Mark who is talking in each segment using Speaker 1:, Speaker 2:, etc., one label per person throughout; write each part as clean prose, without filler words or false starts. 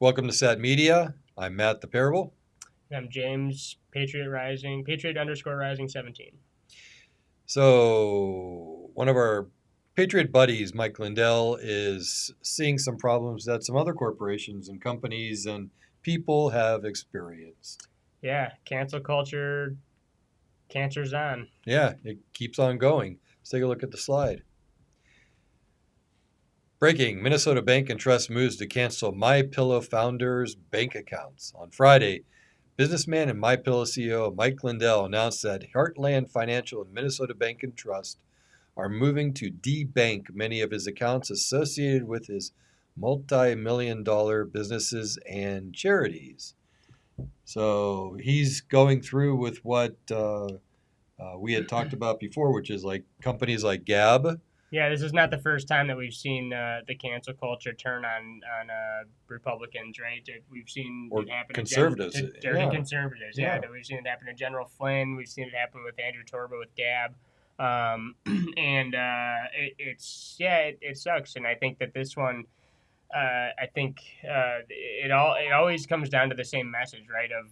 Speaker 1: Welcome to Sat Media. I'm Matt the Parable.
Speaker 2: I'm James, Patriot_Rising 17.
Speaker 1: So, one of our Patriot buddies, Mike Lindell, is seeing some problems that some other corporations and companies and people have experienced.
Speaker 2: Yeah, cancel culture, cancer's on.
Speaker 1: Yeah, it keeps on going. Let's take a look at the slide. Breaking Minnesota Bank and Trust moves to cancel MyPillow founders' bank accounts. On Friday, businessman and MyPillow CEO Mike Lindell announced that Heartland Financial and Minnesota Bank and Trust are moving to debank many of his accounts associated with his multi-million-dollar businesses and charities. So he's going through with what we had talked about before, which is like companies like Gab.
Speaker 2: Yeah, this is not the first time that we've seen the cancel culture turn on Republicans, right? We've seen
Speaker 1: Or
Speaker 2: it happen
Speaker 1: conservatives.
Speaker 2: to
Speaker 1: Yeah,
Speaker 2: conservatives. Yeah,
Speaker 1: yeah.
Speaker 2: we've seen it happen to General Flynn. We've seen it happen with Andrew Torba with Gab, and it sucks. And I think that this one I think it always comes down to the same message, right? Of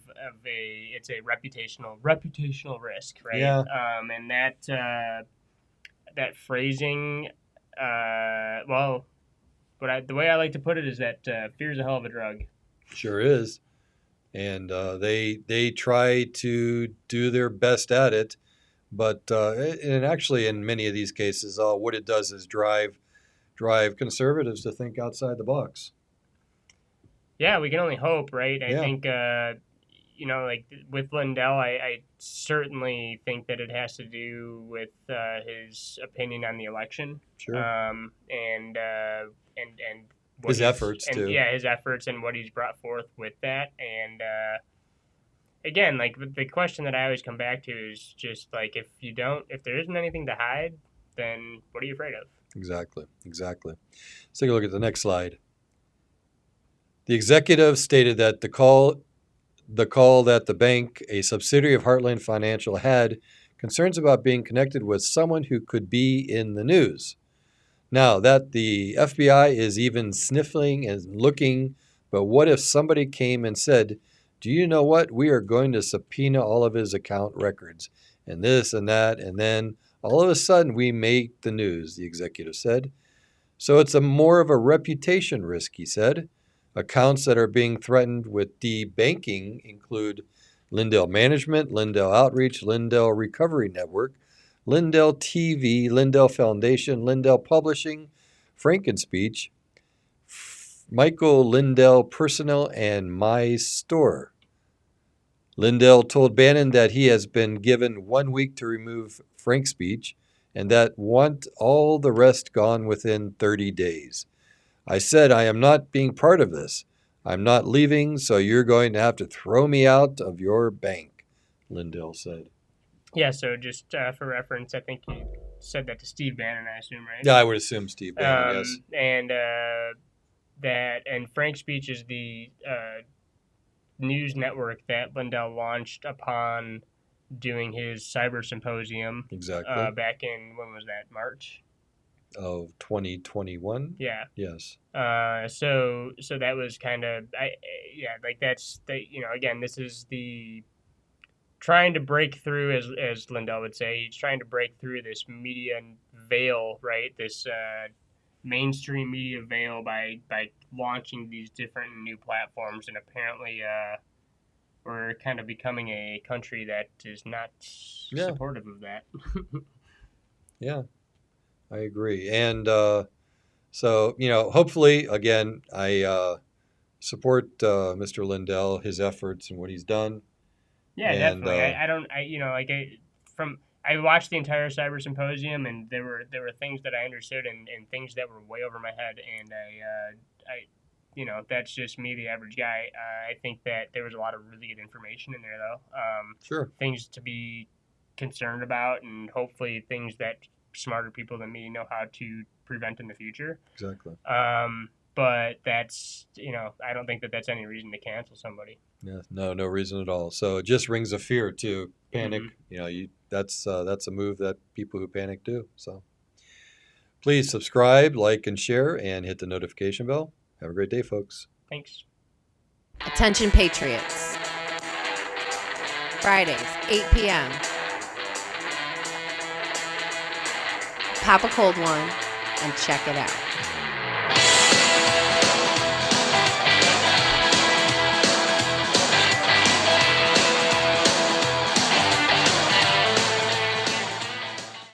Speaker 2: a it's a reputational risk, right?
Speaker 1: Yeah,
Speaker 2: And that phrasing, well, the way I like to put it is that fear is a hell of a drug.
Speaker 1: sure is. And they try to do their best at it, but and actually in many of these cases, what it does is drive conservatives to think outside the box.
Speaker 2: Yeah, we can only hope, right? I
Speaker 1: Yeah,
Speaker 2: think like with Lindell, I certainly think that it has to do with his opinion on the election,
Speaker 1: sure.
Speaker 2: and what
Speaker 1: His
Speaker 2: he's
Speaker 1: efforts
Speaker 2: and
Speaker 1: too.
Speaker 2: yeah, his efforts and what he's brought forth with that. And again, like the question that I always come back to is just like if there isn't anything to hide, then what are you afraid of?
Speaker 1: Exactly, exactly. Let's take a look at the next slide. The executive stated that the call that the bank, a subsidiary of Heartland Financial, had concerns about being connected with someone who could be in the news. Now that the FBI is even sniffling and looking, but what if somebody came and said, "Do you know what? We are going to subpoena all of his account records and this and that, and then all of a sudden we make the news," the executive said. So it's a more of a reputation risk, he said. Accounts that are being threatened with debanking include Lindell Management, Lindell Outreach, Lindell Recovery Network, Lindell TV, Lindell Foundation, Lindell Publishing, Frankenspeech, Michael Lindell Personnel, and My Store. Lindell told Bannon that he has been given 1 week to remove Frank speech and that want all the rest gone within 30 days. I said, I am not being part of this. I'm not leaving, so you're going to have to throw me out of your bank, Lindell said.
Speaker 2: Yeah, so just for reference, I think you said that to Steve Bannon, I assume, right?
Speaker 1: Yeah, I would assume Steve Bannon, yes.
Speaker 2: And that and Frank Speech is the news network that Lindell launched upon doing his cyber symposium
Speaker 1: Exactly.
Speaker 2: back in, when was that, March?
Speaker 1: Of 2021?
Speaker 2: Yeah.
Speaker 1: Yes.
Speaker 2: So that was kind of yeah, like again, this is the trying to break through, as Lindell would say, he's trying to break through this media veil, right? This mainstream media veil by launching these different new platforms, and apparently we're kind of becoming a country that is not
Speaker 1: Yeah,
Speaker 2: supportive of that.
Speaker 1: yeah, I agree. And so, hopefully, again, I support Mr. Lindell, his efforts and what he's done.
Speaker 2: Yeah,
Speaker 1: And
Speaker 2: definitely. I don't I you know like from I watched the entire cyber symposium, and there were things that I understood, and things that were way over my head, and I that's just me, the average guy. I think that there was a lot of really good information in there, though.
Speaker 1: sure,
Speaker 2: Things to be concerned about, and hopefully things that smarter people than me know how to prevent in the future.
Speaker 1: exactly.
Speaker 2: But I don't think that that's any reason to cancel somebody.
Speaker 1: Yeah, no, no reason at all. So it just rings a fear too. Panic.
Speaker 2: Hmm.
Speaker 1: That's a move that people who panic do. So please subscribe, like, and share, and hit the notification bell. Have a great day, folks.
Speaker 2: Thanks.
Speaker 3: Attention Patriots. Fridays, 8 p.m. Pop a cold one and check it out.